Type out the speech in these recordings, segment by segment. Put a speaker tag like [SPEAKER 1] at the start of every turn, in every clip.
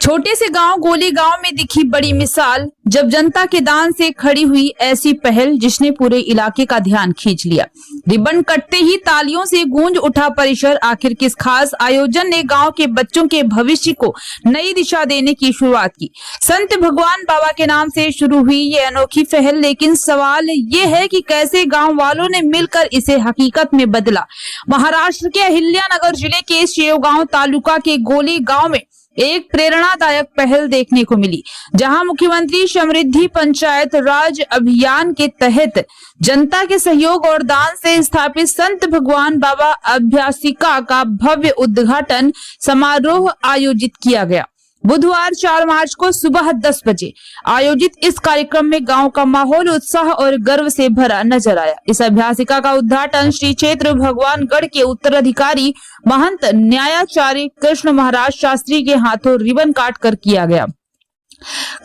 [SPEAKER 1] छोटे से गांव गोली गांव में दिखी बड़ी मिसाल, जब जनता के दान से खड़ी हुई ऐसी पहल जिसने पूरे इलाके का ध्यान खींच लिया। रिबन कटते ही तालियों से गूंज उठा परिसर। आखिर किस खास आयोजन ने गांव के बच्चों के भविष्य को नई दिशा देने की शुरुआत की। संत भगवान बाबा के नाम से शुरू हुई ये अनोखी पहल, लेकिन सवाल ये है कि कैसे गांव वालों ने मिलकर इसे हकीकत में बदला। महाराष्ट्र के अहिल्यानगर जिले के शेवगांव तालुका के गोली गांव में एक प्रेरणादायक पहल देखने को मिली, जहां मुख्यमंत्री समृद्धि पंचायत राज अभियान के तहत जनता के सहयोग और दान से स्थापित संत भगवान बाबा अभ्यासिका का भव्य उद्घाटन समारोह आयोजित किया गया। बुधवार 4 मार्च को सुबह 10 बजे आयोजित इस कार्यक्रम में गांव का माहौल उत्साह और गर्व से भरा नजर आया। इस अभ्यासिका का उद्घाटन श्री क्षेत्र भगवानगढ़ के उत्तराधिकारी महंत न्यायाचार्य कृष्ण महाराज शास्त्री के हाथों रिबन काट कर किया गया।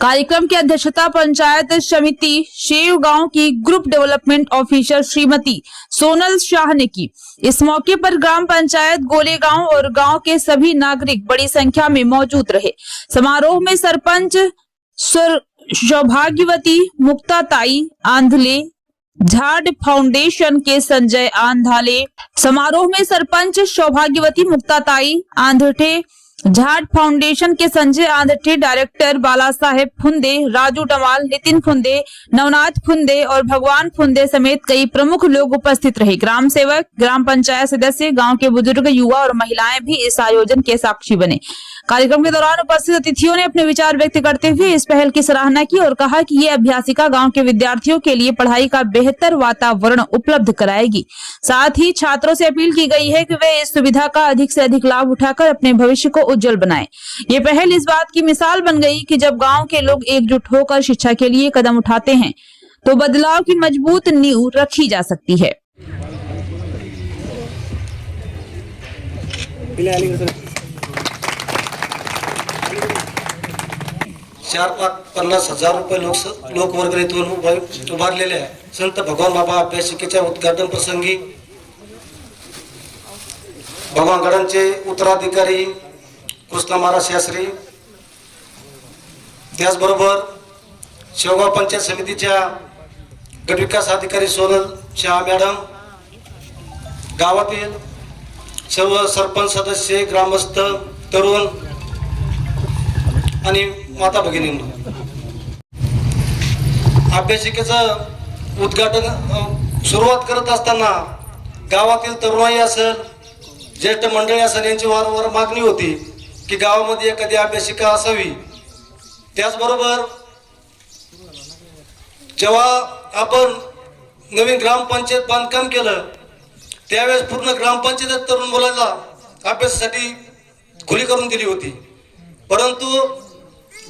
[SPEAKER 1] कार्यक्रम की अध्यक्षता पंचायत समिति शेवगांव की group development officer Shrimati Sonal Shah ने की। इस मौके पर ग्राम पंचायत गोलेगांव और गांव के सभी नागरिक बड़ी संख्या में मौजूद रहे। समारोह में सरपंच सौभाग्यवती मुक्ताताई आंधले, झाड़ फाउंडेशन के संजय आंधाले, समारोह में सरपंच सौभाग्यवती मुक्ताताई आंधटे, झाड़ फाउंडेशन के संजय आंधटे, डायरेक्टर बाला साहेब फुंदे, राजू डमाल, नितिन फुंदे, नवनाथ फुंदे और भगवान फुंदे समेत कई प्रमुख लोग उपस्थित रहे। ग्राम सेवक, ग्राम पंचायत सदस्य, गांव के बुजुर्ग, युवा और महिलाएं भी इस आयोजन के साक्षी बने। कार्यक्रम के दौरान उपस्थित अतिथियों ने अपने विचार व्यक्त करते हुए इस पहल की सराहना की और कहा कि ये अभ्यासिका गांव के विद्यार्थियों के लिए पढ़ाई का बेहतर वातावरण उपलब्ध कराएगी। साथ ही छात्रों से अपील की गई है कि वे इस सुविधा का अधिक से अधिक लाभ उठाकर अपने भविष्य को उज्जवल बनाएं। ये पहल इस बात की मिसाल बन गई कि जब गांव के लोग एकजुट होकर शिक्षा के लिए कदम उठाते हैं तो बदलाव की मजबूत नींव रखी जा सकती है।
[SPEAKER 2] 4,50,000 रुपये लोकवर्गणीतून उभारलेल्या संत भगवान बाबा अभ्यासिकेच्या उद्घाटन प्रसंगी भगवानगडांचे उत्तराधिकारी कृष्ण महाराज शास्त्री, त्याचबरोबर शेवगाव पंचायत समितीच्या गटविकास अधिकारी सोनल शाह मॅडम, गावातील सर्व सरपंच सदस्य, ग्रामस्थ, तरुण आणि माता भगिनींनो, अभ्यासिकेचं उद्घाटन सुरुवात करत असताना गावातील तरुणाई असेल, ज्येष्ठ मंडळी असेल, यांची वारंवार मागणी होती की गावामध्ये एखादी अभ्यासिका असावी। त्याचबरोबर जेव्हा आपण नवीन ग्रामपंचायत बांधकाम केलं त्यावेळेस पूर्ण ग्रामपंचायत तरुण मुलांना अभ्यासासाठी खुली करून दिली होती, परंतु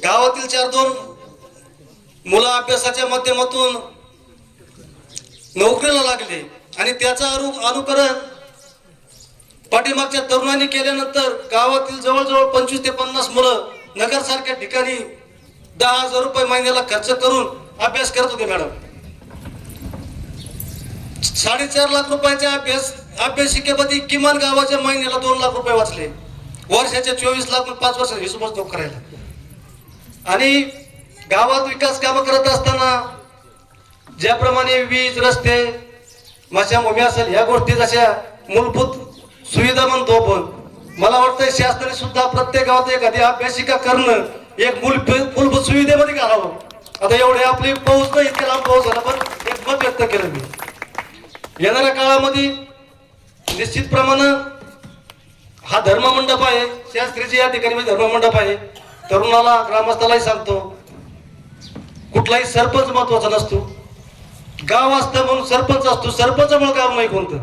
[SPEAKER 2] गावातील 4-2 मुलं अभ्यासाच्या माध्यमातून नोकरीला लागले आणि त्याचा अनुकरण पाठीमागच्या तरुणांनी केल्यानंतर गावातील जवळजवळ 25 ते 50 मुलं नगरसारख्या ठिकाणी 10,000 रुपये महिन्याला खर्च करून अभ्यास करत होते। मॅडम, 4.5 लाख रुपयाच्या अभ्यासिकेमध्ये किमान गावाच्या महिन्याला 2 लाख रुपये वाचले, वर्षाचे 24 लाख 5 वर्ष हिशोब करायला। आणि गावात विकास कामं करत असताना ज्याप्रमाणे वीज, रस्ते, मशाभूमी असेल, ह्या गोष्टी जशा मूलभूत सुविधा म्हणतो आपण, मला वाटतं शासनाने सुद्धा प्रत्येक गावात एखादी अभ्यासिका करणं एक मूलभूत सुविधेमध्ये घालावं। आता एवढे आपली पाऊस नाही, इतके लांब पाऊस झाला, पण एक मत व्यक्त केलं मी। येणाऱ्या काळामध्ये निश्चितप्रमाणे हा धर्ममंडप आहे, शास्त्रीची या ठिकाणी धर्ममंडप आहे। तरुणाला, ग्रामस्थालाही सांगतो, कुठलाही सरपंच महत्वाचा नसतो, गाव असतं म्हणून सरपंच असतो, सरपंचामुळे गाव नाही कोणतं।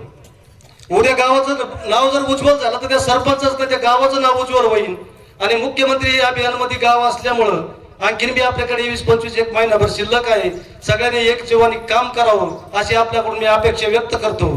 [SPEAKER 2] उद्या गावाचं नाव जर उज्ज्वल झालं तर त्या सरपंचाचं त्या गावाचं नाव उज्ज्वल होईल। आणि मुख्यमंत्री अभियानामध्ये गाव असल्यामुळं आणखीन बी आपल्याकडे 20-25 एक महिनाभर शिल्लक आहे, सगळ्यांनी एक जीवाने काम करावं अशी आपल्याकडून मी अपेक्षा व्यक्त करतो।